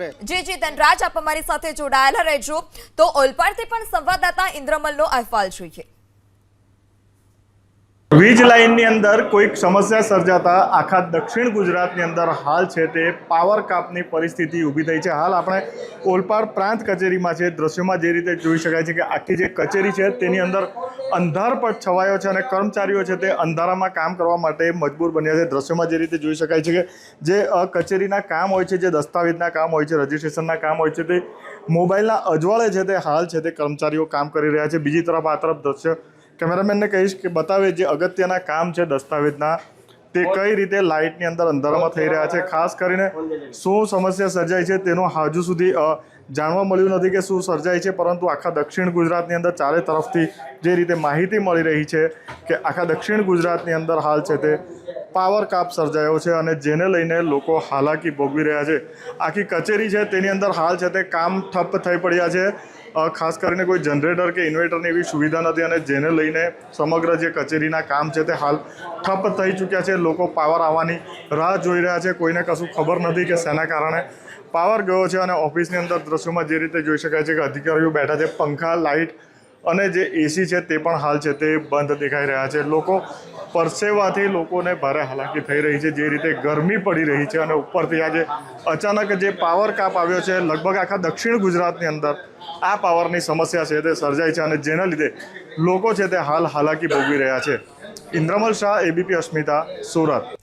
જી ધનરાજ, આપ અમારી સાથે જોડાયેલા રહેજો। તો ઓલપાડથી પણ સંવાદદાતા ઇન્દ્રમલનો અહેવાલ જોઈએ। વીજ લાઇનની અંદર કોઈક સમસ્યા સર્જાતા આખા દક્ષિણ ગુજરાતની અંદર હાલ છે તે પાવર કાપની પરિસ્થિતિ ઊભી થઈ છે। હાલ આપણે ઓલપાડ પ્રાંત કચેરીમાં છે। દ્રશ્યોમાં જે રીતે જોઈ શકાય છે કે આખી જે કચેરી છે તેની અંદર અંધારપટ છવાયો છે અને કર્મચારીઓ છે તે અંધારામાં કામ કરવા માટે મજબૂર બન્યા છે। દ્રશ્યોમાં જે રીતે જોઈ શકાય છે કે જે કચેરીના કામ હોય છે, જે દસ્તાવેજના કામ હોય છે, રજિસ્ટ્રેશનના કામ હોય છે, તે મોબાઈલના અજવાળે છે તે હાલ છે તે કર્મચારીઓ કામ કરી રહ્યા છે। બીજી તરફ આ તરફ દ્રશ્ય કેમેરામેનને કહીશ કે બતાવે જે અગત્યના કામ છે દસ્તાવેજના તે કઈ રીતે લાઇટની અંદર અંધારામાં થઈ રહ્યા છે। ખાસ કરીને શું સમસ્યા સર્જાઈ છે તેનું હજુ સુધી જાણવા મળ્યું નથી કે શું સર્જાય છે, પરંતુ આખા દક્ષિણ ગુજરાતની અંદર ચારે તરફથી જે રીતે માહિતી મળી રહી છે કે આખા દક્ષિણ ગુજરાતની અંદર હાલ છે તે પાવર કાપ સર્જાયો છે અને જેને લઈને લોકો હાલાકી ભોગવી રહ્યા છે। આખી કચેરી છે તેની અંદર હાલ છે તે કામ ઠપ થઈ પડ્યા છે। ખાસ કરીને કોઈ જનરેટર કે ઇન્વર્ટરની એવી સુવિધા નથી અને જેને લઈને સમગ્ર જે કચેરીના કામ છે તે હાલ ઠપ થઈ ચૂક્યા છે। લોકો પાવર આવવાની રાહ જોઈ રહ્યા છે। કોઈને કશું ખબર નથી કે શેના કારણે પાવર ગયો છે અને ઓફિસની અંદર દ્રશ્યોમાં જે રીતે જોઈ શકાય છે કે અધિકારીઓ બેઠા છે। પંખા, લાઇટ અને જે એસી છે તે પણ હાલ છે તે બંધ દેખાઈ રહ્યા છે। લોકો પરસેવાથી લોકોને ભારે હાલાકી થઈ રહી છે, જે રીતે ગરમી પડી રહી છે અને ઉપરથી આજે અચાનક જે પાવર કાપ આવ્યો છે, લગભગ આખા દક્ષિણ ગુજરાતની અંદર આ પાવરની સમસ્યા છે તે સર્જાઈ છે અને જેના લીધે લોકો છે તે હાલ હાલાકી ભોગવી રહ્યા છે। ઇન્દ્રમલ શાહ, એબીપી અસ્મિતા, સુરત।